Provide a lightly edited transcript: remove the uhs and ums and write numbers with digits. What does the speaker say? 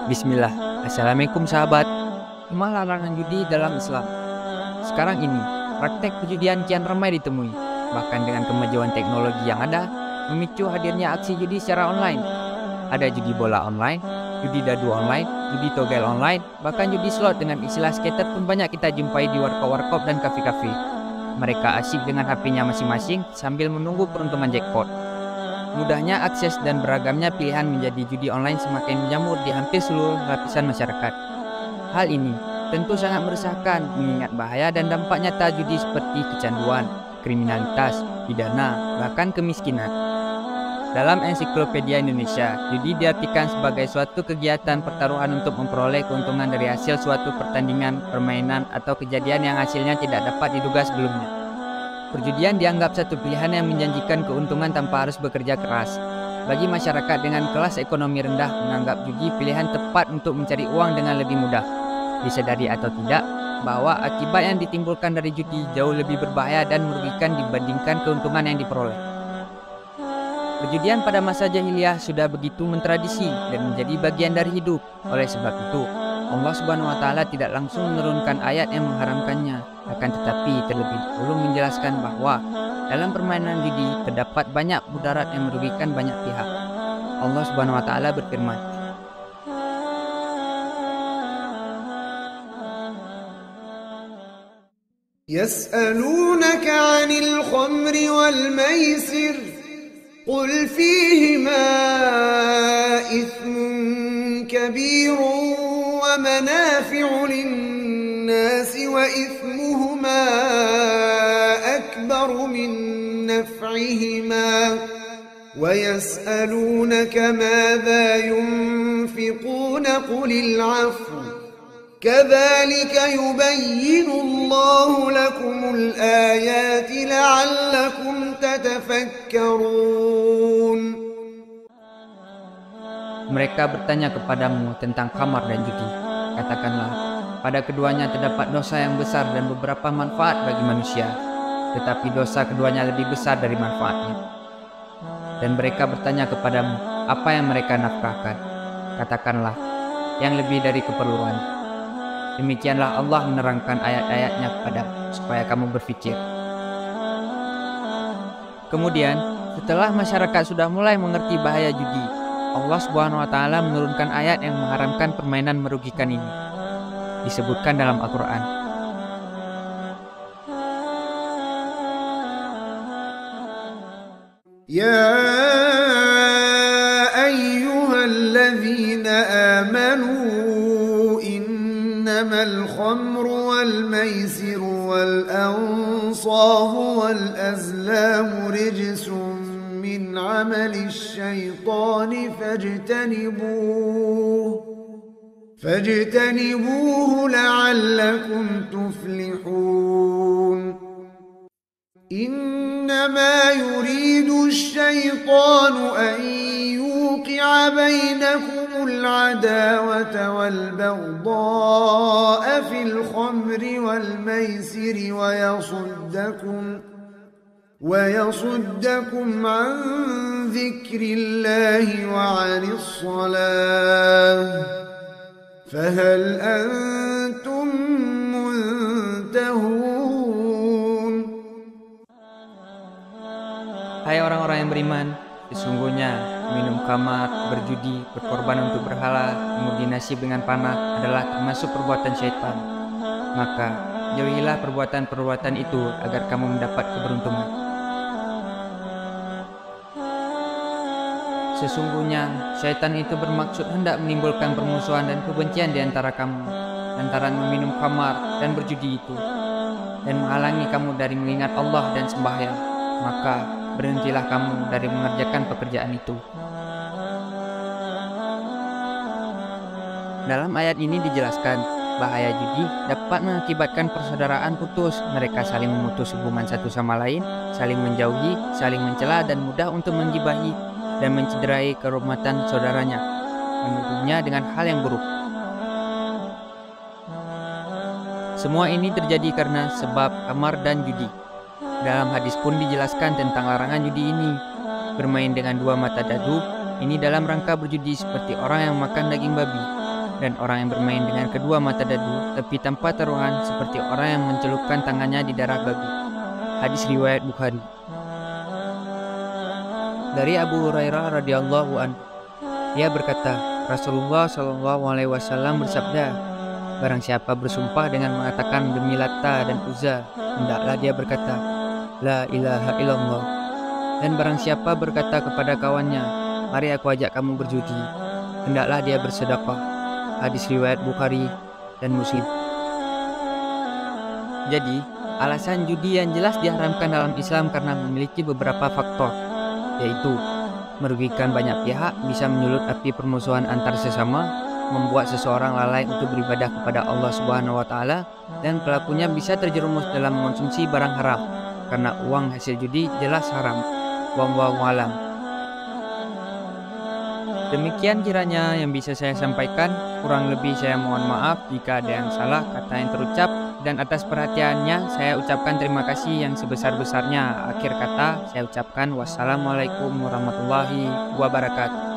Bismillah. Assalamualaikum sahabat. Lima larangan judi dalam Islam. Sekarang ini, praktek perjudian kian ramai ditemui. Bahkan dengan kemajuan teknologi yang ada, memicu hadirnya aksi judi secara online. Ada judi bola online, judi dadu online, judi togel online, bahkan judi slot dengan istilah skater pun banyak kita jumpai di warkop-warkop dan kafe-kafe. Mereka asyik dengan HP-nya masing-masing sambil menunggu peruntungan jackpot. Mudahnya akses dan beragamnya pilihan menjadi judi online semakin menjamur di hampir seluruh lapisan masyarakat. Hal ini tentu sangat meresahkan mengingat bahaya dan dampak nyata judi seperti kecanduan, kriminalitas, pidana, bahkan kemiskinan. Dalam Ensiklopedia Indonesia, judi diartikan sebagai suatu kegiatan pertaruhan untuk memperoleh keuntungan dari hasil suatu pertandingan, permainan, atau kejadian yang hasilnya tidak dapat diduga sebelumnya. Perjudian dianggap satu pilihan yang menjanjikan keuntungan tanpa harus bekerja keras. Bagi masyarakat dengan kelas ekonomi rendah menganggap judi pilihan tepat untuk mencari uang dengan lebih mudah. Disadari atau tidak, bahwa akibat yang ditimbulkan dari judi jauh lebih berbahaya dan merugikan dibandingkan keuntungan yang diperoleh. Perjudian pada masa jahiliyah sudah begitu mentradisi dan menjadi bagian dari hidup. Oleh sebab itu, Allah Subhanahu wa Ta'ala tidak langsung menurunkan ayat yang mengharamkannya, akan tetapi terlebih dahulu menjelaskan bahwa dalam permainan judi terdapat banyak mudarat yang merugikan banyak pihak. Allah Subhanahu wa Ta'ala berfirman, يسألونك عن الخمر والميسر قل فيهما إثم كبير ومنافع للناس وإثمهما أكبر من نفعهما ويسألونك ماذا ينفقون قل العفو كذلك يبين الله لكم الآيات لعلكم تتفكرون. mereka bertanya kepadamu tentang khamar dan judi. Katakanlah, pada keduanya terdapat dosa yang besar dan beberapa manfaat bagi manusia, tetapi dosa keduanya lebih besar dari manfaatnya. Dan mereka bertanya kepadamu, apa yang mereka nafkahkan? Katakanlah, yang lebih dari keperluan. Demikianlah Allah menerangkan ayat-ayatnya kepadamu, supaya kamu berpikir. Kemudian, setelah masyarakat sudah mulai mengerti bahaya judi, Allah Subhanahu wa Ta'ala menurunkan ayat yang mengharamkan permainan merugikan ini. Disebutkan dalam Al-Quran. Ya ayyuhalladzina amanu innamal khamru wal maisiru wal ansabu wal azlamu rijsun من عمل الشيطان فاجتنبوه لعلكم تفلحون. إنما يريد الشيطان أن يوقع بينكم العداوة والبغضاء في الخمر والميسر ويصدكم عن ذكر الله وعن الصلاة فهل أنتم منتهون. Hai orang-orang yang beriman, sesungguhnya minum khamar, berjudi, berkorban untuk berhala, mengundi nasib dengan panah adalah termasuk perbuatan syaitan. Maka jauhilah perbuatan-perbuatan itu agar kamu mendapat keberuntungan. Sesungguhnya syaitan itu bermaksud hendak menimbulkan permusuhan dan kebencian di antara kamu lantaran meminum khamar dan berjudi itu, dan menghalangi kamu dari mengingat Allah dan sembahyang. Maka berhentilah kamu dari mengerjakan pekerjaan itu. Dalam ayat ini dijelaskan bahaya judi dapat mengakibatkan persaudaraan putus. Mereka saling memutus hubungan satu sama lain, saling menjauhi, saling mencela, dan mudah untuk menggibahi dan mencederai kehormatan saudaranya, menuduhnya dengan hal yang buruk. Semua ini terjadi karena sebab khamar dan judi. Dalam hadis pun dijelaskan tentang larangan judi ini. Bermain dengan dua mata dadu, ini dalam rangka berjudi seperti orang yang makan daging babi. dan orang yang bermain dengan kedua mata dadu tapi tanpa taruhan seperti orang yang mencelupkan tangannya di darah babi. Hadis riwayat Bukhari. Dari Abu Hurairah radhiyallahu anhu, ia berkata, Rasulullah Shallallahu alaihi wasallam bersabda, barang siapa bersumpah dengan mengatakan demi Lata dan Uzza, hendaklah dia berkata, La ilaha illallah. Dan barang siapa berkata kepada kawannya, mari aku ajak kamu berjudi, hendaklah dia bersedekah. Hadis riwayat Bukhari dan Muslim. Jadi, alasan judi yang jelas diharamkan dalam Islam karena memiliki beberapa faktor, yaitu merugikan banyak pihak, bisa menyulut api permusuhan antar sesama, membuat seseorang lalai untuk beribadah kepada Allah Subhanahu wa taala, dan pelakunya bisa terjerumus dalam mengonsumsi barang haram karena uang hasil judi jelas haram. Wallahu a'lam. Demikian kiranya yang bisa saya sampaikan, kurang lebih saya mohon maaf jika ada yang salah kata yang terucap, dan atas perhatiannya saya ucapkan terima kasih yang sebesar-besarnya. Akhir kata saya ucapkan wassalamualaikum warahmatullahi wabarakatuh.